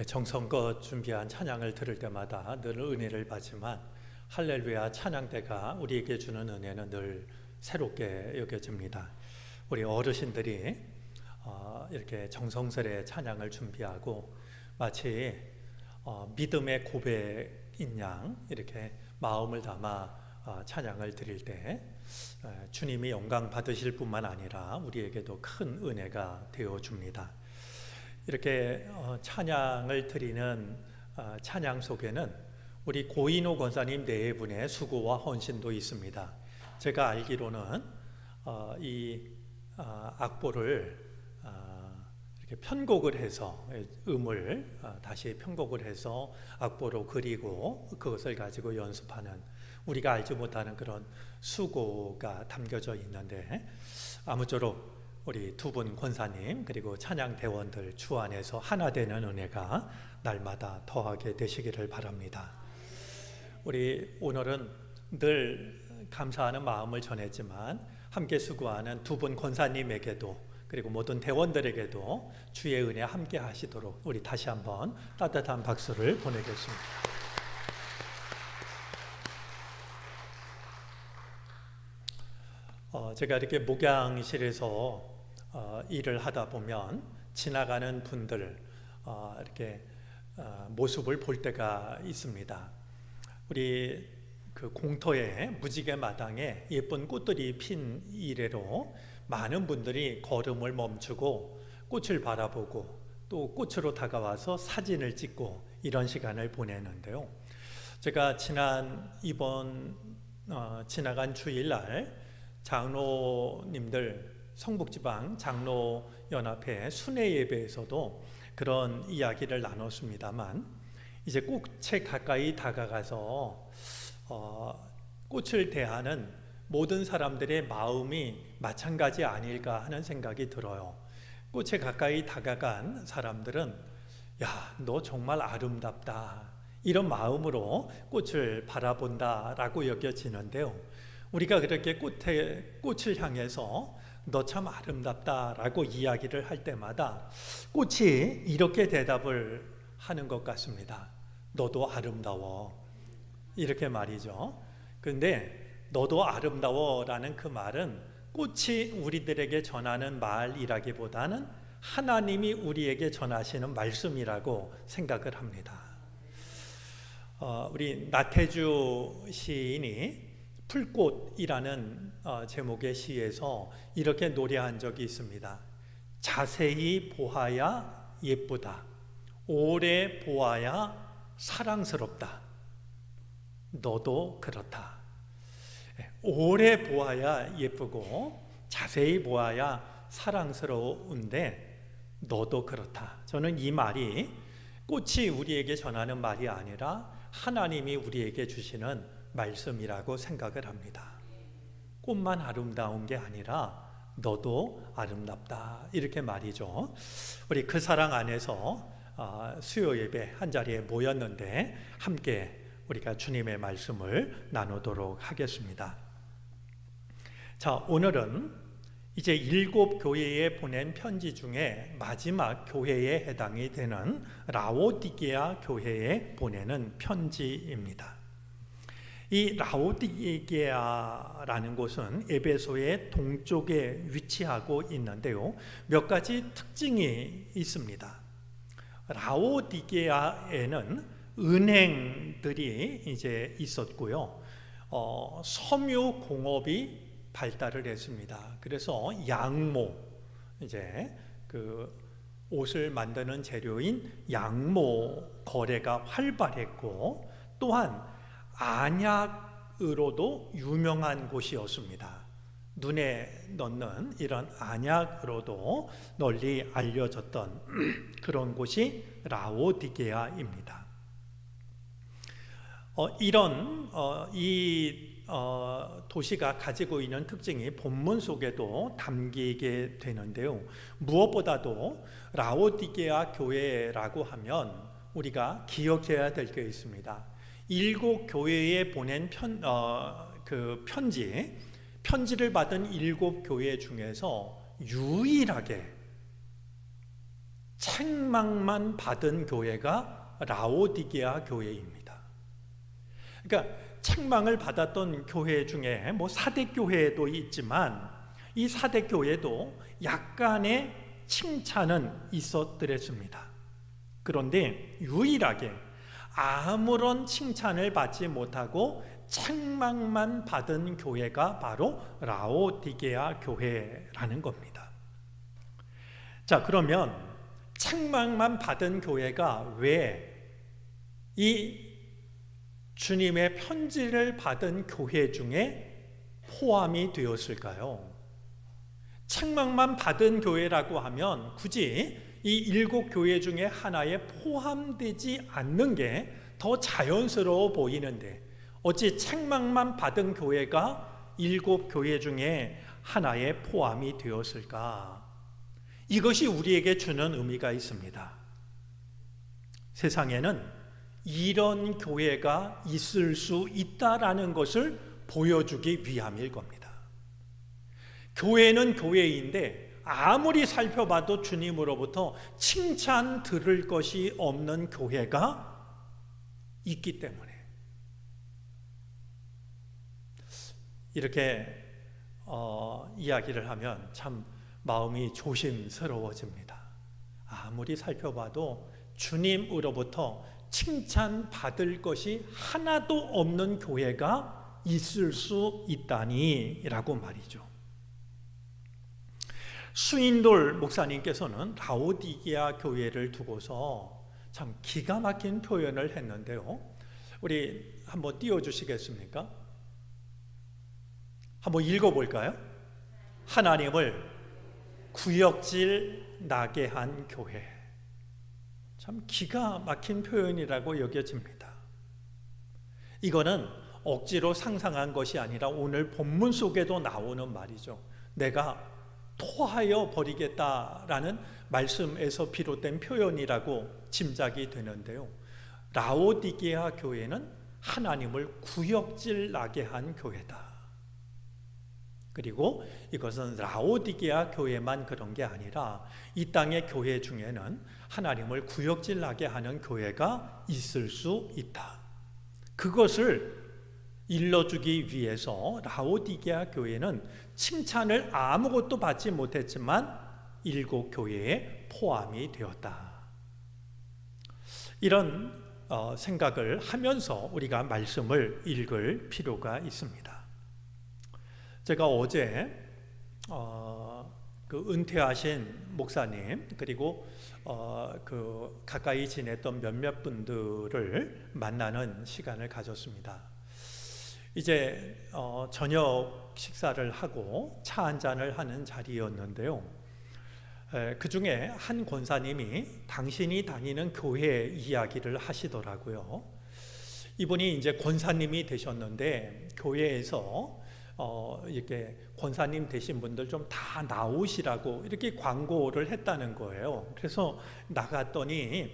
정성껏 준비한 찬양을 들을 때마다 늘 은혜를 받지만 할렐루야 찬양대가 우리에게 주는 은혜는 늘 새롭게 여겨집니다. 우리 어르신들이 이렇게 정성스레 찬양을 준비하고 마치 믿음의 고백인 양 이렇게 마음을 담아 찬양을 드릴 때 주님이 영광 받으실 뿐만 아니라 우리에게도 큰 은혜가 되어 줍니다. 이렇게 찬양을 드리는 찬양 속에는 우리 고인호 권사님 네 분의 수고와 헌신도 있습니다. 제가 알기로는 이 악보를 이렇게 편곡을 해서 음을 다시 편곡을 해서 악보로 그리고 그것을 가지고 연습하는 우리가 알지 못하는 그런 수고가 담겨져 있는데 아무쪼록 우리 두 분 권사님 그리고 찬양 대원들 주 안에서 하나 되는 은혜가 날마다 더하게 되시기를 바랍니다. 우리 오늘은 늘 감사하는 마음을 전했지만 함께 수고하는 두 분 권사님에게도 그리고 모든 대원들에게도 주의 은혜 함께 하시도록 우리 다시 한번 따뜻한 박수를 보내겠습니다. 제가 이렇게 목양실에서 일을 하다 보면 지나가는 분들 이렇게 모습을 볼 때가 있습니다. 우리 그 공터에 무지개 마당에 예쁜 꽃들이 핀 이래로 많은 분들이 걸음을 멈추고 꽃을 바라보고 또 꽃으로 다가와서 사진을 찍고 이런 시간을 보내는데요. 제가 지나간 주일날 장로님들 성북지방 장로연합회 순회 예배에서도 그런 이야기를 나눴습니다만 이제 꽃에 가까이 다가가서 꽃을 대하는 모든 사람들의 마음이 마찬가지 아닐까 하는 생각이 들어요. 꽃에 가까이 다가간 사람들은 야, 너 정말 아름답다 이런 마음으로 꽃을 바라본다라고 여겨지는데요. 우리가 그렇게 꽃을 향해서 너 참 아름답다라고 이야기를 할 때마다 꽃이 이렇게 대답을 하는 것 같습니다. 너도 아름다워 이렇게 말이죠. 그런데 너도 아름다워라는 그 말은 꽃이 우리들에게 전하는 말이라기보다는 하나님이 우리에게 전하시는 말씀이라고 생각을 합니다. 우리 나태주 시인이 풀꽃이라는 제목의 시에서 이렇게 노래한 적이 있습니다. 자세히 보아야 예쁘다. 오래 보아야 사랑스럽다. 너도 그렇다. 오래 보아야 예쁘고 자세히 보아야 사랑스러운데 너도 그렇다. 저는 이 말이 꽃이 우리에게 전하는 말이 아니라 하나님이 우리에게 주시는 말씀이라고 생각을 합니다. 꽃만 아름다운 게 아니라 너도 아름답다 이렇게 말이죠. 우리 그 사랑 안에서 수요 예배 한 자리에 모였는데 함께 우리가 주님의 말씀을 나누도록 하겠습니다. 자, 오늘은 이제 7 교회에 보낸 편지 중에 마지막 교회에 해당이 되는 라오디게아 교회에 보내는 편지입니다. 이 라오디게아라는 곳은 에베소의 동쪽에 위치하고 있는데요. 몇 가지 특징이 있습니다. 라오디게아에는 은행들이 이제 있었고요. 섬유 공업이 발달을 했습니다. 그래서 양모, 이제 그 옷을 만드는 재료인 양모 거래가 활발했고 또한 안약으로도 유명한 곳이었습니다. 눈에 넣는 이런 안약으로도 널리 알려졌던 그런 곳이 라오디게아입니다. 이 도시가 가지고 있는 특징이 본문 속에도 담기게 되는데요. 무엇보다도 라오디게아 교회라고 하면 우리가 기억해야 될 게 있습니다. 7 교회에 보낸 편지를 받은 7 교회 중에서 유일하게 책망만 받은 교회가 라오디게아 교회입니다. 그러니까 책망을 받았던 교회 중에 사대 교회도 있지만 이 사대 교회도 약간의 칭찬은 있었더랬습니다. 그런데 유일하게 아무런 칭찬을 받지 못하고 책망만 받은 교회가 바로 라오디게아 교회라는 겁니다. 자, 그러면 책망만 받은 교회가 왜 이 주님의 편지를 받은 교회 중에 포함이 되었을까요? 책망만 받은 교회라고 하면 굳이 이 7교회 중에 하나에 포함되지 않는 게 더 자연스러워 보이는데 어찌 책망만 받은 교회가 7교회 중에 하나에 포함이 되었을까? 이것이 우리에게 주는 의미가 있습니다. 세상에는 이런 교회가 있을 수 있다라는 것을 보여주기 위함일 겁니다. 교회는 교회인데 아무리 살펴봐도 주님으로부터 칭찬 들을 것이 없는 교회가 있기 때문에 이렇게 이야기를 하면 참 마음이 조심스러워집니다. 아무리 살펴봐도 주님으로부터 칭찬받을 것이 하나도 없는 교회가 있을 수 있다니 라고 말이죠. 수인돌 목사님께서는 라오디게아 교회를 두고서 참 기가 막힌 표현을 했는데요. 우리 한번 띄워주시겠습니까? 한번 읽어볼까요? 하나님을 구역질 나게 한 교회. 참 기가 막힌 표현이라고 여겨집니다. 이거는 억지로 상상한 것이 아니라 오늘 본문 속에도 나오는 말이죠. 내가 토하여 버리겠다라는 말씀에서 비롯된 표현이라고 짐작이 되는데요. 라오디게아 교회는 하나님을 구역질 나게 한 교회다. 그리고 이것은 라오디게아 교회만 그런 게 아니라 이 땅의 교회 중에는 하나님을 구역질 나게 하는 교회가 있을 수 있다. 그것을 일러주기 위해서 라오디게아 교회는 칭찬을 아무것도 받지 못했지만 7교회에 포함이 되었다. 이런 생각을 하면서 우리가 말씀을 읽을 필요가 있습니다. 제가 어제 그 은퇴하신 목사님 그리고 그 가까이 지냈던 몇몇 분들을 만나는 시간을 가졌습니다. 이제 저녁 식사를 하고 차 한잔을 하는 자리였는데요. 그 중에 한 권사님이 당신이 다니는 교회 이야기를 하시더라고요. 이분이 이제 권사님이 되셨는데 교회에서 이렇게 권사님 되신 분들 좀 다 나오시라고 이렇게 광고를 했다는 거예요. 그래서 나갔더니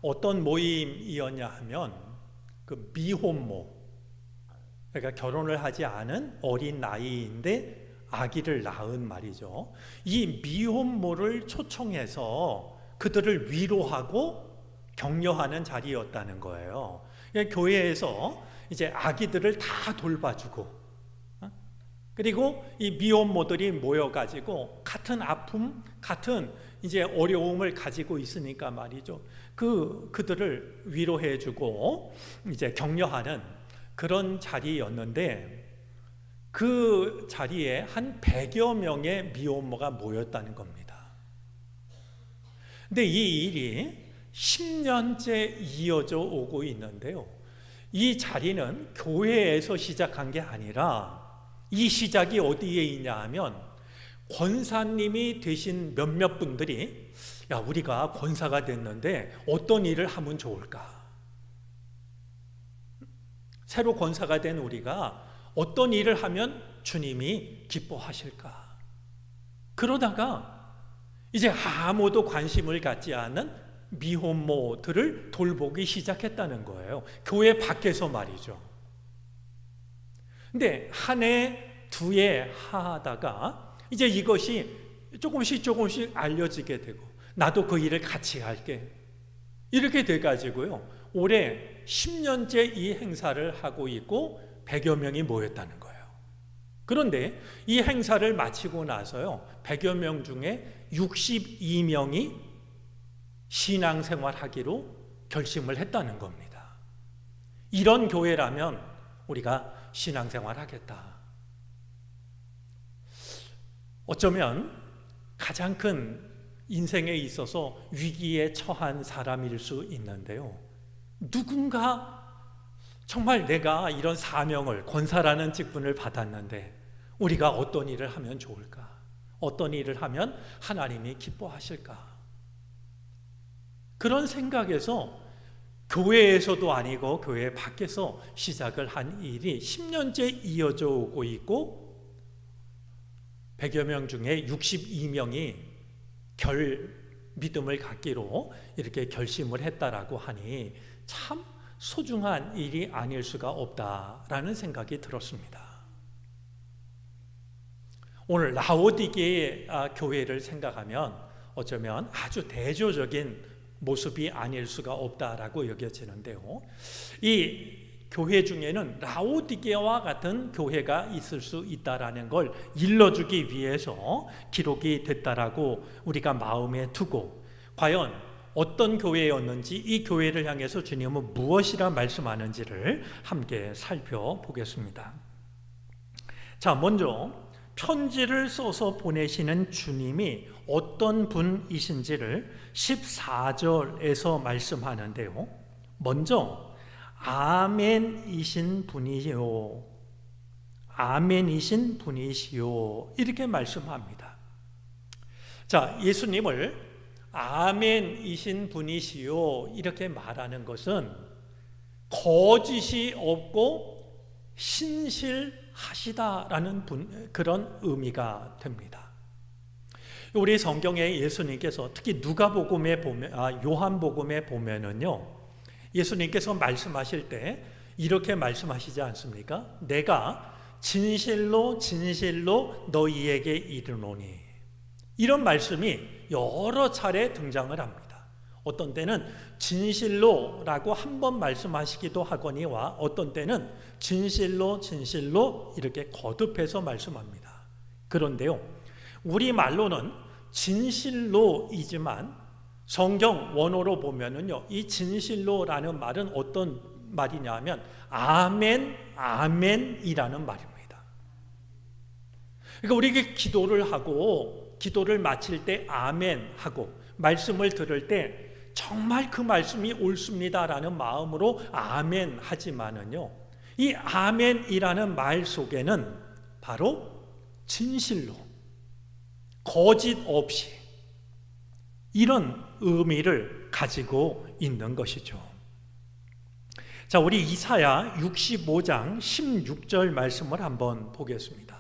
어떤 모임이었냐 하면 그 미혼모, 그러니까 결혼을 하지 않은 어린 나이인데 아기를 낳은 말이죠. 이 미혼모를 초청해서 그들을 위로하고 격려하는 자리였다는 거예요. 교회에서 이제 아기들을 다 돌봐주고, 그리고 이 미혼모들이 모여가지고 같은 아픔, 같은 이제 어려움을 가지고 있으니까 말이죠. 그들을 위로해주고 이제 격려하는 그런 자리였는데 그 자리에 한 100여 명의 미혼모가 모였다는 겁니다. 근데 이 일이 10년째 이어져 오고 있는데요. 이 자리는 교회에서 시작한 게 아니라 이 시작이 어디에 있냐 하면 권사님이 되신 몇몇 분들이 야, 우리가 권사가 됐는데 어떤 일을 하면 좋을까? 새로 권사가 된 우리가 어떤 일을 하면 주님이 기뻐하실까? 그러다가 이제 아무도 관심을 갖지 않는 미혼모들을 돌보기 시작했다는 거예요. 교회 밖에서 말이죠. 근데 한 해, 두 해 하다가 이제 이것이 조금씩 알려지게 되고 나도 그 일을 같이 할게. 이렇게 돼가지고요, 올해 10년째 이 행사를 하고 있고 100여 명이 모였다는 거예요. 그런데 이 행사를 마치고 나서요, 100여 명 중에 62명이 신앙생활 하기로 결심을 했다는 겁니다. 이런 교회라면 우리가 신앙생활 하겠다. 어쩌면 가장 큰 인생에 있어서 위기에 처한 사람일 수 있는데요, 누군가 정말 내가 이런 사명을, 권사라는 직분을 받았는데 우리가 어떤 일을 하면 좋을까? 어떤 일을 하면 하나님이 기뻐하실까? 그런 생각에서 교회에서도 아니고 교회 밖에서 시작을 한 일이 10년째 이어져 오고 있고 100여 명 중에 62명이 믿음을 갖기로 이렇게 결심을 했다라고 하니 참 소중한 일이 아닐 수가 없다라는 생각이 들었습니다. 오늘 라오디게의 교회를 생각하면 어쩌면 아주 대조적인 모습이 아닐 수가 없다라고 여겨지는데요, 이 교회 중에는 라오디게와 같은 교회가 있을 수 있다라는 걸 일러주기 위해서 기록이 됐다라고 우리가 마음에 두고, 과연 어떤 교회였는지, 이 교회를 향해서 주님은 무엇이라 말씀하는지를 함께 살펴보겠습니다. 자, 먼저 편지를 써서 보내시는 주님이 어떤 분이신지를 14절에서 말씀하는데요, 먼저 아멘이신 분이요, 아멘이신 분이시요, 이렇게 말씀합니다. 자, 예수님을 아멘이신 분이시요 이렇게 말하는 것은 거짓이 없고 신실하시다라는 그런 의미가 됩니다. 우리 성경에 예수님께서 특히 누가복음에 보면, 요한복음에 보면은요, 예수님께서 말씀하실 때 이렇게 말씀하시지 않습니까? 내가 진실로 진실로 너희에게 이르노니. 이런 말씀이 여러 차례 등장을 합니다. 어떤 때는 진실로라고 한 번 말씀하시기도 하거니와 어떤 때는 진실로 진실로 이렇게 거듭해서 말씀합니다. 그런데요, 우리말로는 진실로이지만 성경 원어로 보면은요, 이 진실로라는 말은 어떤 말이냐면 아멘, 아멘이라는 말입니다. 그러니까 우리가 기도를 하고 기도를 마칠 때 아멘 하고 말씀을 들을 때 정말 그 말씀이 옳습니다라는 마음으로 아멘 하지만은요, 이 아멘이라는 말 속에는 바로 진실로, 거짓 없이 이런 의미를 가지고 있는 것이죠. 자, 우리 이사야 65장 16절 말씀을 한번 보겠습니다.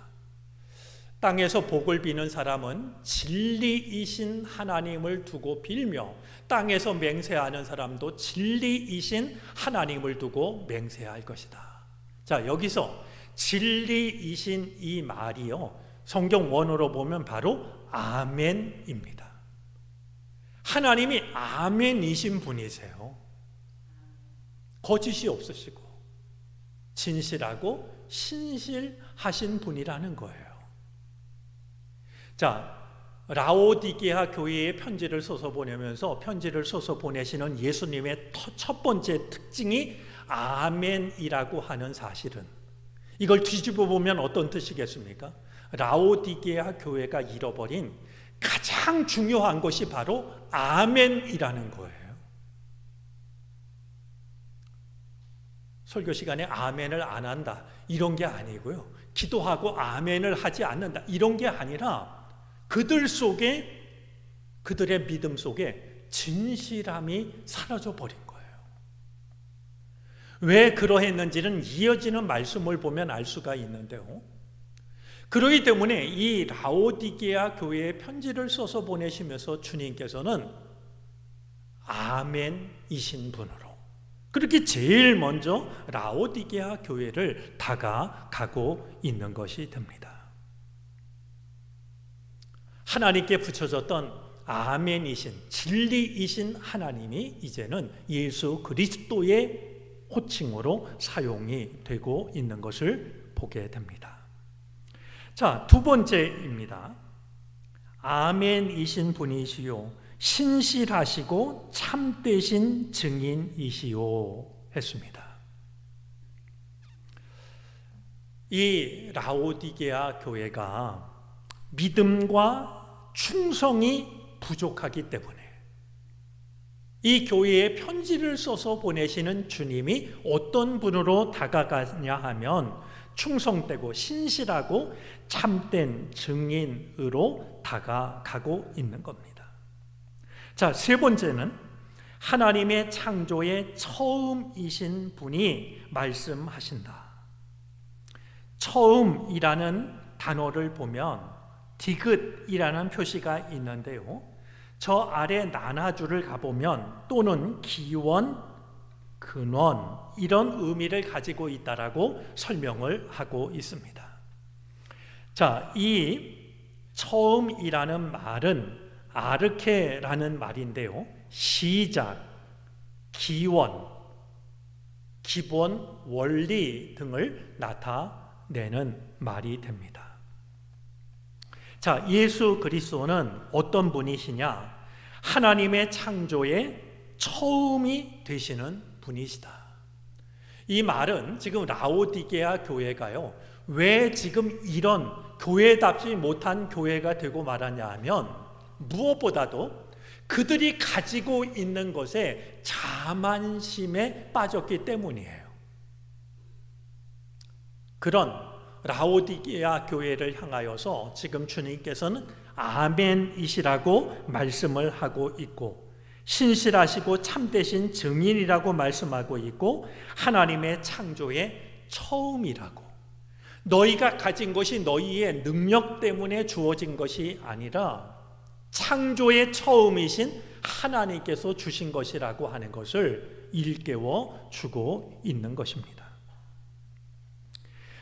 땅에서 복을 비는 사람은 진리이신 하나님을 두고 빌며 땅에서 맹세하는 사람도 진리이신 하나님을 두고 맹세할 것이다. 자, 여기서 진리이신 이 말이요, 성경 원어로 보면 바로 아멘입니다. 하나님이 아멘이신 분이세요. 거짓이 없으시고 진실하고 신실하신 분이라는 거예요. 자, 라오디게아 교회에 편지를 써서 보내면서 편지를 써서 보내시는 예수님의 첫 번째 특징이 아멘이라고 하는 사실은, 이걸 뒤집어 보면 어떤 뜻이겠습니까? 라오디게아 교회가 잃어버린 가장 중요한 것이 바로 아멘이라는 거예요. 설교 시간에 아멘을 안 한다 이런 게 아니고요, 기도하고 아멘을 하지 않는다 이런 게 아니라 그들 속에, 그들의 믿음 속에 진실함이 사라져 버린 거예요. 왜 그러했는지는 이어지는 말씀을 보면 알 수가 있는데요, 그렇기 때문에 이 라오디게아 교회에 편지를 써서 보내시면서 주님께서는 아멘이신 분으로 그렇게 제일 먼저 라오디게아 교회를 다가가고 있는 것이 됩니다. 하나님께 붙여졌던 아멘이신 진리이신 하나님이 이제는 예수 그리스도의 호칭으로 사용이 되고 있는 것을 보게 됩니다. 자, 두 번째입니다. 아멘이신 분이시요 신실하시고 참되신 증인이시요 했습니다. 이 라오디게아 교회가 믿음과 충성이 부족하기 때문에 이 교회에 편지를 써서 보내시는 주님이 어떤 분으로 다가가냐 하면 충성되고 신실하고 참된 증인으로 다가가고 있는 겁니다. 자, 세 번째는 하나님의 창조의 처음이신 분이 말씀하신다. 처음이라는 단어를 보면 디귿이라는 표시가 있는데요, 저 아래 나나주를 가보면 또는 기원, 근원 이런 의미를 가지고 있다라고 설명을 하고 있습니다. 자, 이 처음이라는 말은 아르케라는 말인데요, 시작, 기원, 기본, 원리 등을 나타내는 말이 됩니다. 자, 예수 그리스도는 어떤 분이시냐? 하나님의 창조의 처음이 되시는 분이시다. 이 말은 지금 라오디게아 교회가요, 왜 지금 이런 교회답지 못한 교회가 되고 말았냐 하면 무엇보다도 그들이 가지고 있는 것에 자만심에 빠졌기 때문이에요. 그런 라오디게아 교회를 향하여서 지금 주님께서는 아멘이시라고 말씀을 하고 있고, 신실하시고 참되신 증인이라고 말씀하고 있고, 하나님의 창조의 처음이라고, 너희가 가진 것이 너희의 능력 때문에 주어진 것이 아니라 창조의 처음이신 하나님께서 주신 것이라고 하는 것을 일깨워 주고 있는 것입니다.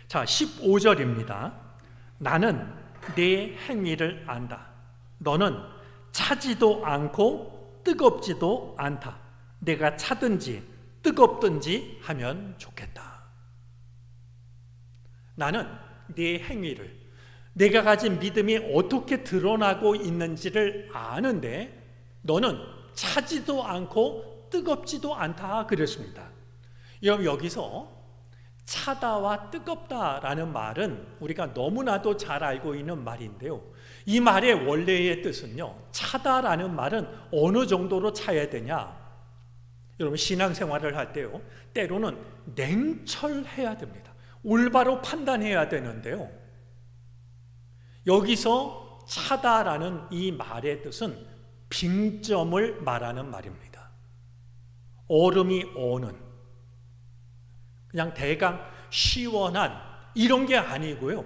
자, 15절입니다. 나는 네 행위를 안다. 너는 차지도 않고 뜨겁지도 않다. 내가 차든지 뜨겁든지 하면 좋겠다. 나는 네 행위를, 내가 가진 믿음이 어떻게 드러나고 있는지를 아는데 너는 차지도 않고 뜨겁지도 않다 그랬습니다. 여러분, 여기서 차다와 뜨겁다라는 말은 우리가 너무나도 잘 알고 있는 말인데요, 이 말의 원래의 뜻은요, 차다라는 말은 어느 정도로 차야 되냐? 여러분, 신앙생활을 할 때요, 때로는 냉철해야 됩니다. 올바로 판단해야 되는데요, 여기서 차다라는 이 말의 뜻은 빙점을 말하는 말입니다. 얼음이 어는, 그냥 대강 시원한 이런 게 아니고요,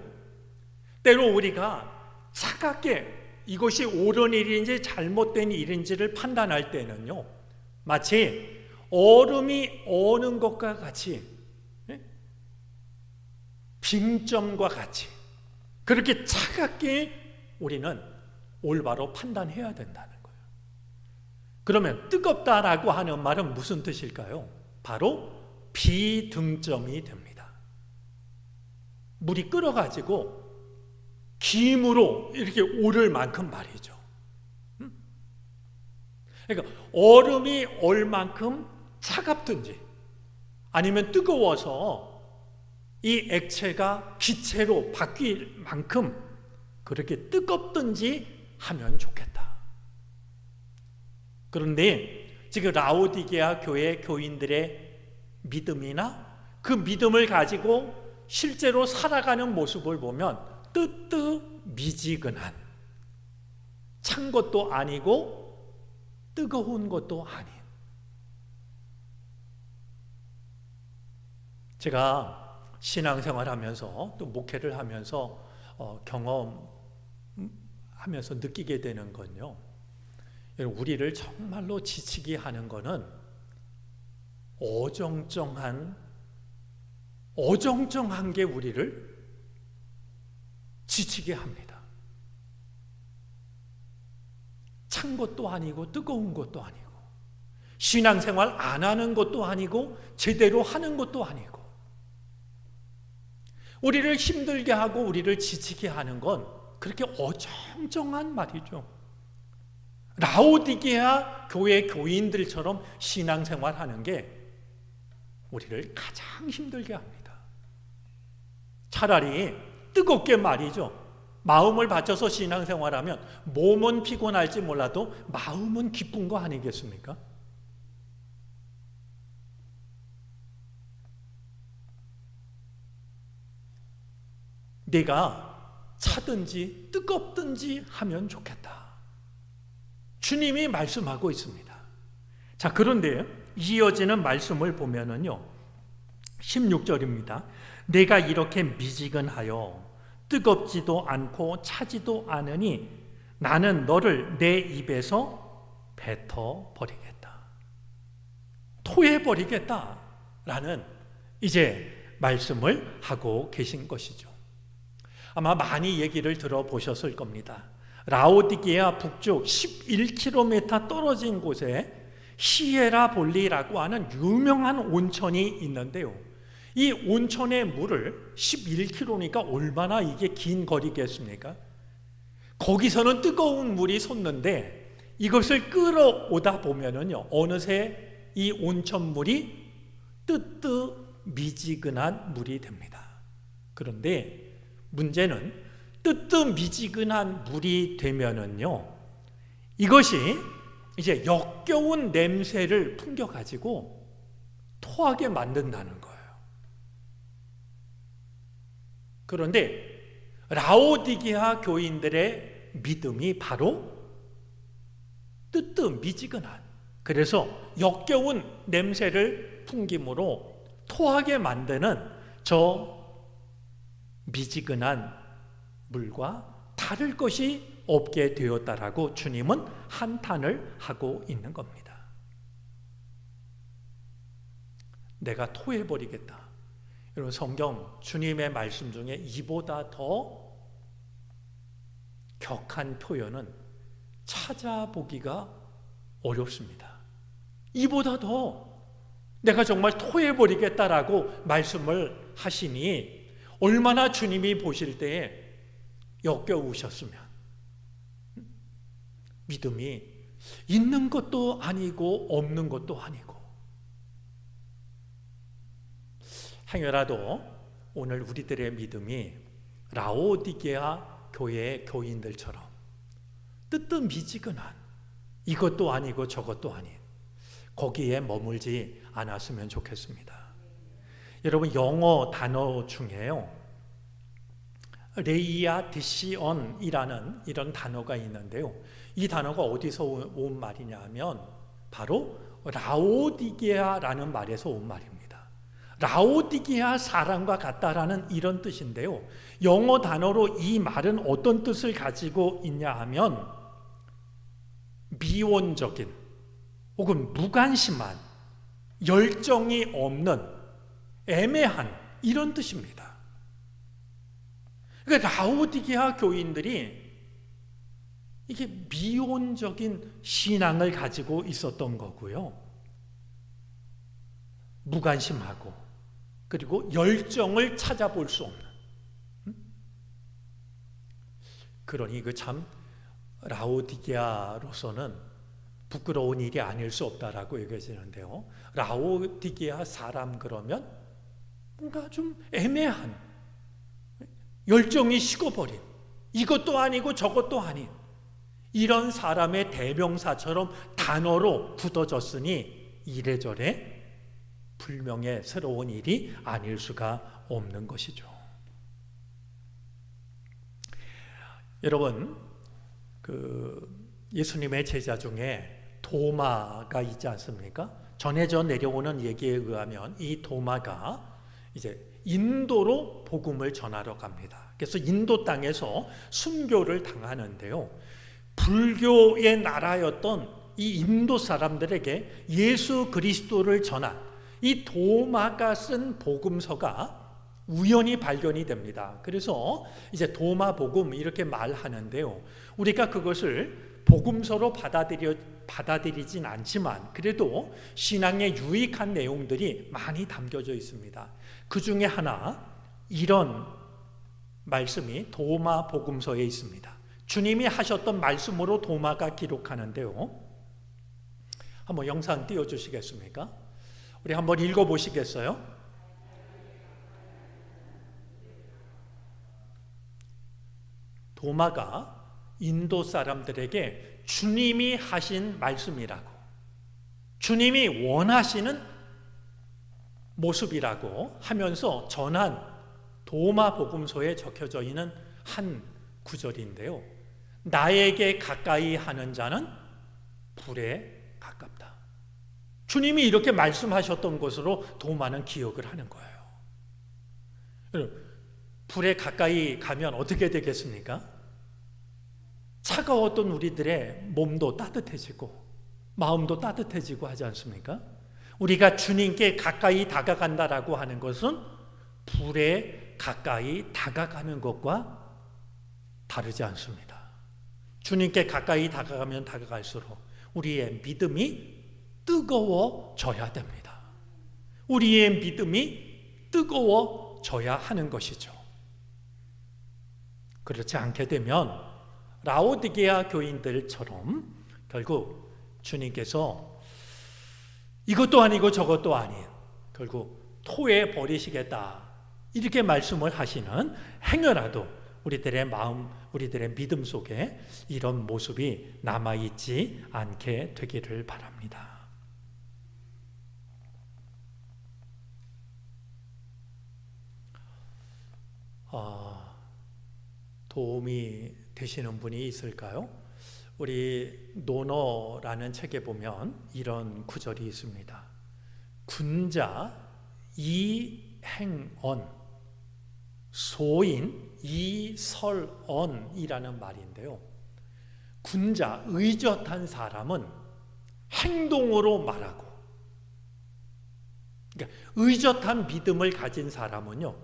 때로 우리가 차갑게 이것이 옳은 일인지 잘못된 일인지를 판단할 때는요, 마치 얼음이 어는 것과 같이, 빙점과 같이 그렇게 차갑게 우리는 올바로 판단해야 된다는 거예요. 그러면 뜨겁다라고 하는 말은 무슨 뜻일까요? 바로 비등점이 됩니다. 물이 끓어가지고 김으로 이렇게 오를 만큼 말이죠. 그러니까 얼음이 얼만큼 차갑든지 아니면 뜨거워서 이 액체가 기체로 바뀔 만큼 그렇게 뜨겁든지 하면 좋겠다. 그런데 지금 라오디게아 교회 교인들의 믿음이나 그 믿음을 가지고 실제로 살아가는 모습을 보면 뜨뜻미지근한, 찬 것도 아니고 뜨거운 것도 아닌, 제가 신앙생활하면서 또 목회를 하면서 경험하면서 느끼게 되는 건요, 우리를 정말로 지치게 하는 거는 어정쩡한 게 우리를 지치게 합니다. 찬 것도 아니고 뜨거운 것도 아니고 신앙생활 안 하는 것도 아니고 제대로 하는 것도 아니고 우리를 힘들게 하고 우리를 지치게 하는 건 그렇게 어정쩡한 말이죠. 라오디게아 교회 교인들처럼 신앙생활 하는 게 우리를 가장 힘들게 합니다. 차라리 뜨겁게 말이죠. 마음을 바쳐서 신앙생활하면 몸은 피곤할지 몰라도 마음은 기쁜 거 아니겠습니까? 내가 차든지 뜨겁든지 하면 좋겠다. 주님이 말씀하고 있습니다. 자, 그런데 이어지는 말씀을 보면은요, 16절입니다. 내가 이렇게 미지근하여 뜨겁지도 않고 차지도 않으니 나는 너를 내 입에서 뱉어 버리겠다. 토해 버리겠다. 라는 이제 말씀을 하고 계신 것이죠. 아마 많이 얘기를 들어보셨을 겁니다. 라오디게아 북쪽 11km 떨어진 곳에 히에라볼리라고 하는 유명한 온천이 있는데요. 이 온천의 물을 11km니까 얼마나 이게 긴 거리겠습니까? 거기서는 뜨거운 물이 솟는데 이것을 끌어오다 보면은요, 어느새 이 온천물이 뜨뜻미지근한 물이 됩니다. 그런데 문제는 뜨뜻미지근한 물이 되면은요, 이것이 이제 역겨운 냄새를 풍겨가지고 토하게 만든다는 거예요. 그런데 라오디게아 교인들의 믿음이 바로 뜨뜻미지근한, 그래서 역겨운 냄새를 풍김으로 토하게 만드는 저 미지근한 물과 다를 것이 없게 되었다라고 주님은 한탄을 하고 있는 겁니다. 내가 토해버리겠다. 여러분, 성경 주님의 말씀 중에 이보다 더 격한 표현은 찾아보기가 어렵습니다. 이보다 더 내가 정말 토해버리겠다라고 말씀을 하시니 얼마나 주님이 보실 때에 역겨우셨으면, 믿음이 있는 것도 아니고 없는 것도 아니고. 행여라도 오늘 우리들의 믿음이 라오디게아 교회의 교인들처럼 뜨뜻미지근한, 이것도 아니고 저것도 아닌, 거기에 머물지 않았으면 좋겠습니다. 여러분, 영어 단어 중에요, 레이아디시언이라는 이런 단어가 있는데요, 이 단어가 어디서 온 말이냐 하면 바로 라오디게아라는 말에서 온 말입니다. 라오디게아 사람과 같다라는 이런 뜻인데요, 영어 단어로 이 말은 어떤 뜻을 가지고 있냐 하면 미온적인 혹은 무관심한, 열정이 없는, 애매한, 이런 뜻입니다. 그러니까 라오디게아 교인들이 이게 미온적인 신앙을 가지고 있었던 거고요, 무관심하고, 그리고 열정을 찾아볼 수 없는, 그러니 그 참 라오디게아로서는 부끄러운 일이 아닐 수 없다라고 얘기하시는데요, 라오디게아 사람 그러면 뭔가 좀 애매한, 열정이 식어버린, 이것도 아니고 저것도 아닌 이런 사람의 대명사처럼 단어로 굳어졌으니 이래저래 불명예 새로운 일이 아닐 수가 없는 것이죠. 여러분, 예수님의 제자 중에 도마가 있지 않습니까? 전해져 내려오는 얘기에 의하면 이 도마가 이제 인도로 복음을 전하러 갑니다. 그래서 인도 땅에서 순교를 당하는데요, 불교의 나라였던 이 인도 사람들에게 예수 그리스도를 전한 이 도마가 쓴 복음서가 우연히 발견이 됩니다. 그래서 이제 도마 복음 이렇게 말하는데요, 우리가 그것을 복음서로 받아들이진 않지만 그래도 신앙에 유익한 내용들이 많이 담겨져 있습니다. 그 중에 하나 이런 말씀이 도마 복음서에 있습니다. 주님이 하셨던 말씀으로 도마가 기록하는데요. 한번 영상 띄워주시겠습니까? 우리 한번 읽어보시겠어요? 도마가 인도 사람들에게 주님이 하신 말씀이라고, 주님이 원하시는 모습이라고 하면서 전한 도마 복음서에 적혀져 있는 한 구절인데요. 나에게 가까이 하는 자는 불에 가깝다. 주님이 이렇게 말씀하셨던 것으로 도마는 기억을 하는 거예요. 불에 가까이 가면 어떻게 되겠습니까? 차가웠던 우리들의 몸도 따뜻해지고 마음도 따뜻해지고 하지 않습니까? 우리가 주님께 가까이 다가간다라고 하는 것은 불에 가까이 다가가는 것과 다르지 않습니다. 주님께 가까이 다가가면 다가갈수록 우리의 믿음이 뜨거워져야 됩니다. 우리의 믿음이 뜨거워져야 하는 것이죠. 그렇지 않게 되면 라오디게아 교인들처럼 결국 주님께서 이것도 아니고 저것도 아닌 결국 토해 버리시겠다 이렇게 말씀을 하시는 행여라도 우리들의 마음, 우리들의 믿음 속에 이런 모습이 남아있지 않게 되기를 바랍니다. 도움이 되시는 분이 있을까요? 우리 논어라는 책에 보면 이런 구절이 있습니다. 군자 이행언 소인 이설언이라는 말인데요. 군자, 의젓한 사람은 행동으로 말하고, 그러니까 의젓한 믿음을 가진 사람은요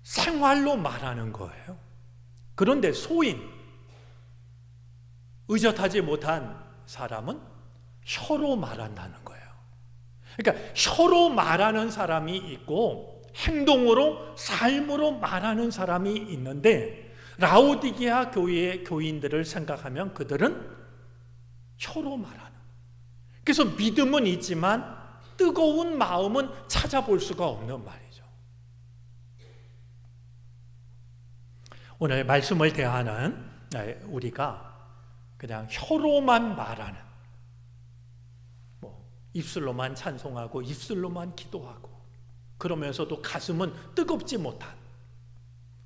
생활로 말하는 거예요. 그런데 소인, 의젓하지 못한 사람은 혀로 말한다는 거예요. 그러니까 혀로 말하는 사람이 있고 행동으로, 삶으로 말하는 사람이 있는데 라오디게아 교회의 교인들을 생각하면 그들은 혀로 말하는, 그래서 믿음은 있지만 뜨거운 마음은 찾아볼 수가 없는 말이죠. 오늘 말씀을 대하는 우리가 그냥 혀로만 말하는, 입술로만 찬송하고 입술로만 기도하고 그러면서도 가슴은 뜨겁지 못한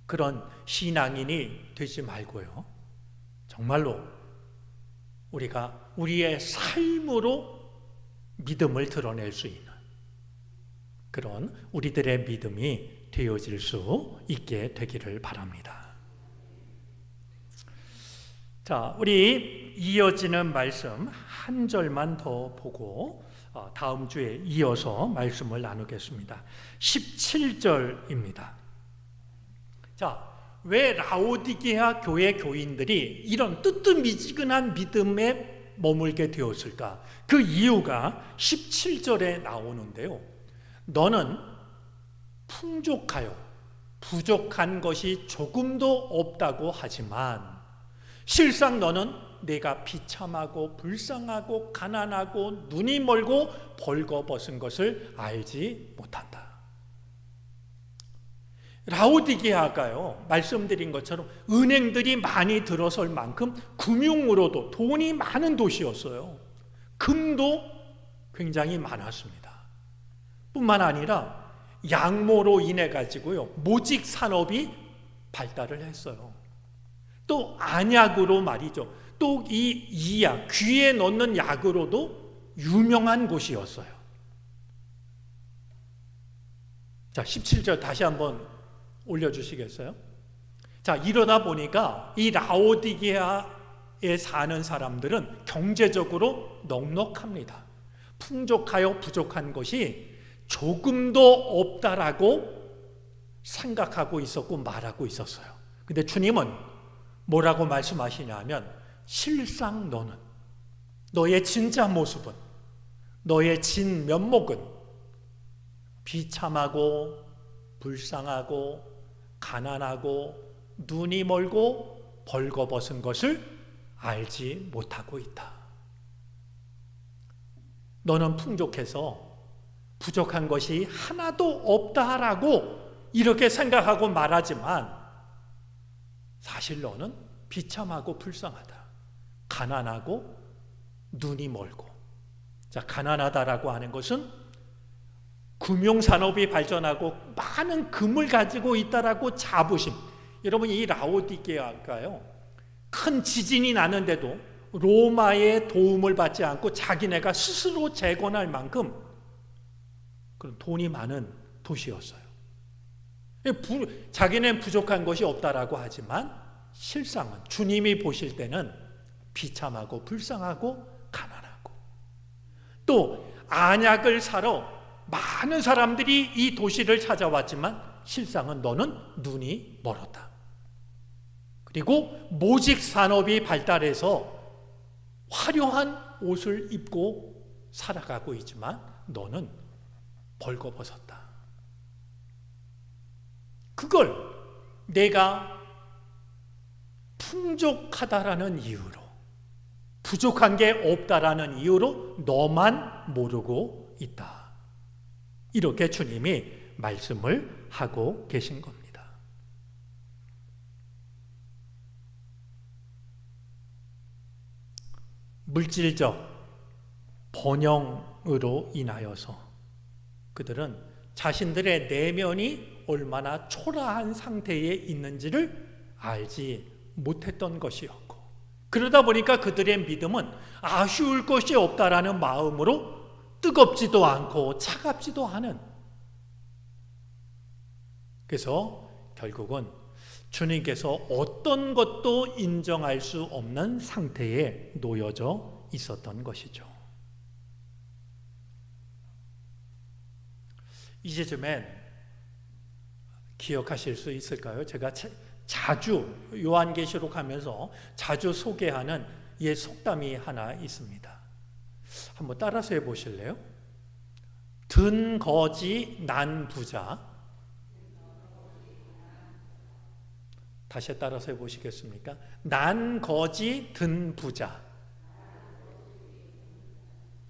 그런 신앙인이 되지 말고요, 정말로 우리가 우리의 삶으로 믿음을 드러낼 수 있는 그런 우리들의 믿음이 되어질 수 있게 되기를 바랍니다. 자, 우리 이어지는 말씀 한 절만 더 보고 다음 주에 이어서 말씀을 나누겠습니다. 17절입니다. 자, 왜 라오디게아 교회 교인들이 이런 뜨뜻미지근한 믿음에 머물게 되었을까? 그 이유가 17절에 나오는데요. 너는 풍족하여 부족한 것이 조금도 없다고 하지만 실상 너는 내가 비참하고 불쌍하고 가난하고 눈이 멀고 벌거벗은 것을 알지 못한다. 라오디게아가요, 말씀드린 것처럼 은행들이 많이 들어설 만큼 금융으로도 돈이 많은 도시였어요. 금도 굉장히 많았습니다. 뿐만 아니라 양모로 인해 가지고요 모직 산업이 발달을 했어요. 또 안약으로 말이죠. 또 이 이약, 귀에 넣는 약으로도 유명한 곳이었어요. 자, 17절 다시 한번 올려주시겠어요? 자, 이러다 보니까 이 라오디게아에 사는 사람들은 경제적으로 넉넉합니다. 풍족하여 부족한 것이 조금도 없다라고 생각하고 있었고 말하고 있었어요. 근데 주님은 뭐라고 말씀하시냐면 실상 너는, 너의 진짜 모습은, 너의 진 면목은 비참하고 불쌍하고 가난하고 눈이 멀고 벌거벗은 것을 알지 못하고 있다. 너는 풍족해서 부족한 것이 하나도 없다라고 이렇게 생각하고 말하지만 사실 너는 비참하고 불쌍하다. 가난하고 눈이 멀고. 자, 가난하다라고 하는 것은 금융산업이 발전하고 많은 금을 가지고 있다라고 자부심. 여러분, 이 라오디게아가요, 큰 지진이 나는데도 로마의 도움을 받지 않고 자기네가 스스로 재건할 만큼 그런 돈이 많은 도시였어요. 자기는 부족한 것이 없다라고 하지만 실상은 주님이 보실 때는 비참하고 불쌍하고 가난하고, 또 안약을 사러 많은 사람들이 이 도시를 찾아왔지만 실상은 너는 눈이 멀었다. 그리고 모직 산업이 발달해서 화려한 옷을 입고 살아가고 있지만 너는 벌거벗었다. 그걸 내가 풍족하다라는 이유로, 부족한 게 없다라는 이유로 너만 모르고 있다. 이렇게 주님이 말씀을 하고 계신 겁니다. 물질적 번영으로 인하여서 그들은 자신들의 내면이 얼마나 초라한 상태에 있는지를 알지 못했던 것이었고, 그러다 보니까 그들의 믿음은 아쉬울 것이 없다라는 마음으로 뜨겁지도 않고 차갑지도 않은, 그래서 결국은 주님께서 어떤 것도 인정할 수 없는 상태에 놓여져 있었던 것이죠. 이제쯤엔 기억하실 수 있을까요? 제가 자주 요한계시록 하면서 자주 소개하는 옛 속담이 하나 있습니다. 한번 따라서 해보실래요? 든 거지 난 부자. 다시 따라서 해보시겠습니까? 난 거지 든 부자.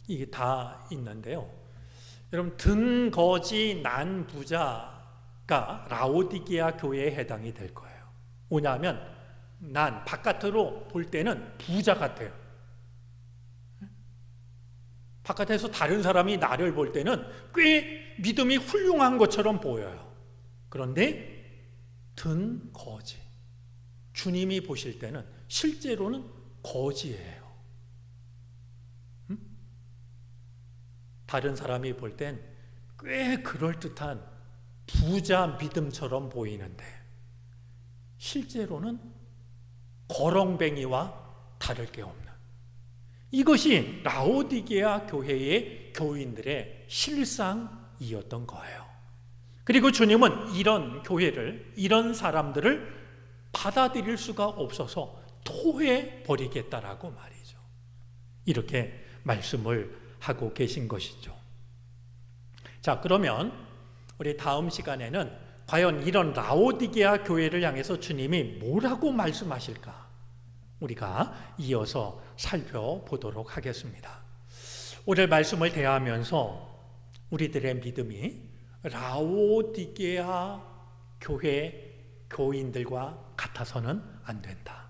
이게 다 있는데요. 여러분, 든 거지 난 부자가 라오디게아 교회에 해당이 될 거예요. 뭐냐면 난 바깥으로 볼 때는 부자 같아요. 바깥에서 다른 사람이 나를 볼 때는 꽤 믿음이 훌륭한 것처럼 보여요. 그런데 든 거지. 주님이 보실 때는 실제로는 거지예요. 다른 사람이 볼 땐 꽤 그럴듯한 부자 믿음처럼 보이는데 실제로는 거렁뱅이와 다를 게 없는, 이것이 라오디게아 교회의 교인들의 실상이었던 거예요. 그리고 주님은 이런 교회를, 이런 사람들을 받아들일 수가 없어서 토해 버리겠다라고 말이죠. 이렇게 말씀을 하고 계신 것이죠. 자, 그러면 우리 다음 시간에는 과연 이런 라오디게아 교회를 향해서 주님이 뭐라고 말씀하실까? 우리가 이어서 살펴보도록 하겠습니다. 오늘 말씀을 대하면서 우리들의 믿음이 라오디게아 교회 교인들과 같아서는 안 된다.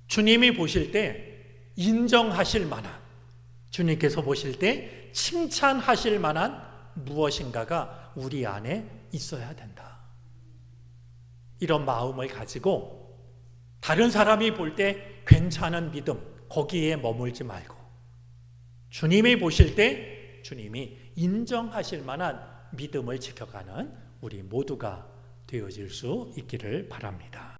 주님이 보실 때 인정하실 만한, 주님께서 보실 때 칭찬하실 만한 무엇인가가 우리 안에 있어야 된다. 이런 마음을 가지고 다른 사람이 볼 때 괜찮은 믿음, 거기에 머물지 말고 주님이 보실 때 주님이 인정하실 만한 믿음을 지켜가는 우리 모두가 되어질 수 있기를 바랍니다.